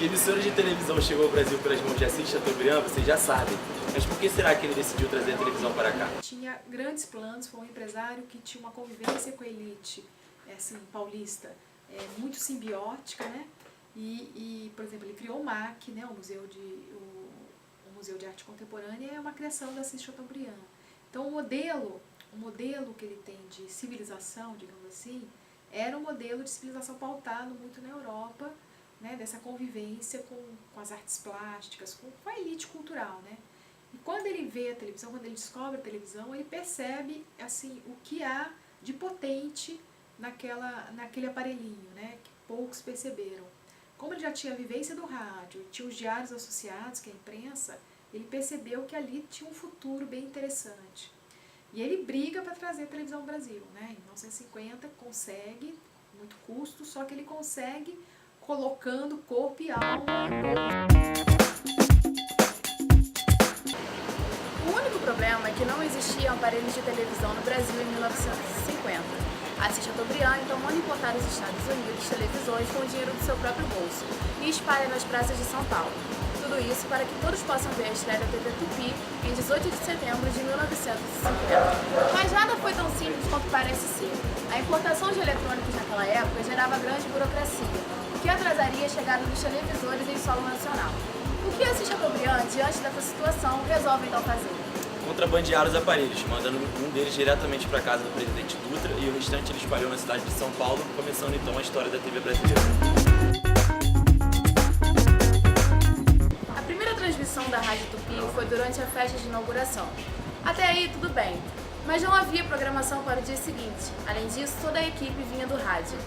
Que emissora de televisão chegou ao Brasil pelas mãos de Assis Chateaubriand, vocês já sabem. Mas por que será que ele decidiu trazer a televisão para cá? Tinha grandes planos, foi um empresário que tinha uma convivência com a elite assim, paulista muito simbiótica, né? Por exemplo, ele criou o MAC, né? o Museu de Arte Contemporânea, é uma criação da Assis Chateaubriand. Então o modelo que ele tem de civilização, digamos assim, era um modelo de civilização pautado muito na Europa, né, dessa convivência com as artes plásticas, com a elite cultural, né? E quando ele vê a televisão, quando ele descobre a televisão, ele percebe assim, o que há de potente naquele aparelhinho, né, que poucos perceberam. Como ele já tinha a vivência do rádio, tinha os diários associados, que é a imprensa, ele percebeu que ali tinha um futuro bem interessante. E ele briga para trazer a televisão ao Brasil, né? Em 1950 consegue, muito custo, só que ele consegue colocando corpo e alma. O único problema é que não existiam aparelhos de televisão no Brasil em 1950. Assis Chateaubriand então manda importar dos Estados Unidos televisões com o dinheiro do seu próprio bolso e espalha nas praças de São Paulo. Tudo isso para que todos possam ver a estreia da TV Tupi em 18 de setembro de 1950. Mas nada foi tão simples quanto parece ser. A importação de eletrônicos naquela época gerava grande burocracia, o que atrasaria a chegada dos televisores em solo nacional. O que Assis Chateaubriand, diante dessa situação, resolve então fazer? Contrabandear os aparelhos, mandando um deles diretamente para a casa do presidente Dutra e o restante ele espalhou na cidade de São Paulo, começando então a história da TV brasileira. A primeira transmissão da Rádio Tupi foi durante a festa de inauguração. Até aí tudo bem, mas não havia programação para o dia seguinte. Além disso, toda a equipe vinha do rádio.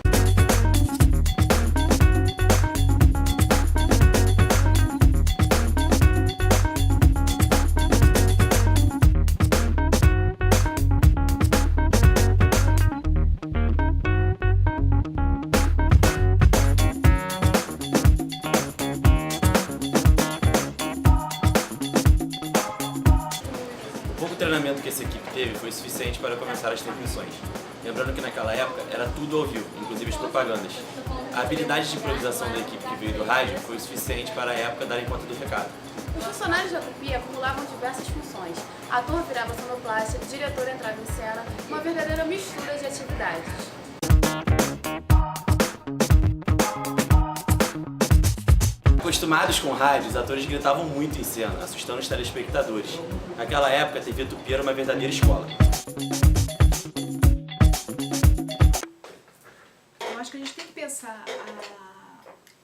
O pouco treinamento que essa equipe teve foi suficiente para começar as transmissões. Lembrando que naquela época era tudo ao vivo, inclusive as propagandas. A habilidade de improvisação da equipe que veio do rádio foi suficiente para a época darem conta do recado. Os funcionários da Tupi acumulavam diversas funções. Ator virava sonoplasta, diretor entrava em cena, uma verdadeira mistura de atividades. Acostumados com rádio, os atores gritavam muito em cena, assustando os telespectadores. Naquela época, a TV Tupi era uma verdadeira escola. Eu acho que a gente tem que pensar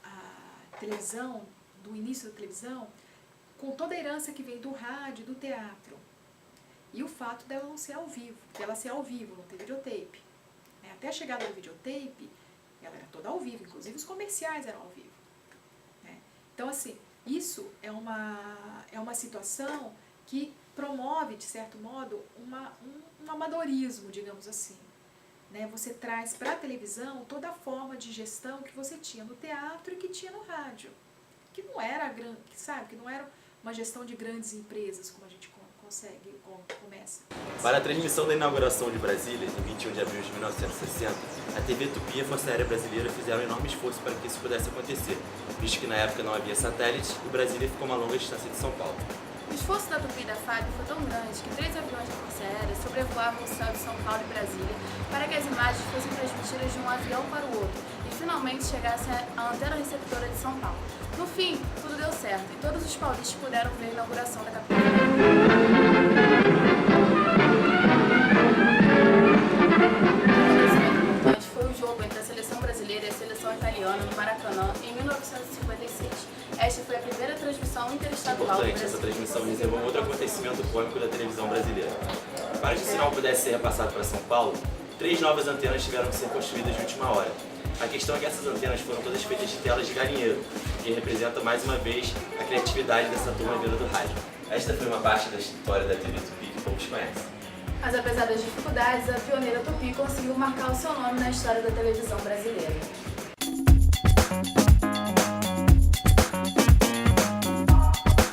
a televisão, do início da televisão, com toda a herança que vem do rádio, do teatro. E o fato dela não ser ao vivo, dela ser ao vivo, não ter videotape. Até a chegada do videotape, ela era toda ao vivo, inclusive os comerciais eram ao vivo. Então, assim, isso é uma situação que promove, de certo modo, um amadorismo, digamos assim. Né? Você traz para a televisão toda a forma de gestão que você tinha no teatro e que tinha no rádio. Que não era, sabe, que não era uma gestão de grandes empresas, como a gente começa. Para a transmissão da inauguração de Brasília, em 21 de abril de 1960, a TV Tupi e a Força Aérea Brasileira fizeram um enorme esforço para que isso pudesse acontecer, visto que na época não havia satélites e Brasília ficou uma longa distância de São Paulo. O esforço da Tupi e da FAB foi tão grande que 3 aviões da Força Aérea sobrevoavam o céu de São Paulo e Brasília para que as imagens fossem transmitidas de um avião para o outro e finalmente chegassem à antena receptora de São Paulo. No fim, tudo deu certo e todos os paulistas puderam ver a inauguração da capital. Foi o jogo entre a seleção brasileira e a seleção italiana no Maracanã em 1956. Esta foi a primeira transmissão interestadual do Brasil. Essa transmissão reservou um outro acontecimento cômico da televisão brasileira. Para que o sinal pudesse ser repassado para São Paulo, 3 novas antenas tiveram que ser construídas de última hora. A questão é que essas antenas foram todas feitas de telas de galinheiro, que representa mais uma vez a criatividade dessa turma vinda do rádio. Esta foi uma parte da história da TV Tupi que poucos conhecem. Mas apesar das dificuldades, a pioneira Tupi conseguiu marcar o seu nome na história da televisão brasileira.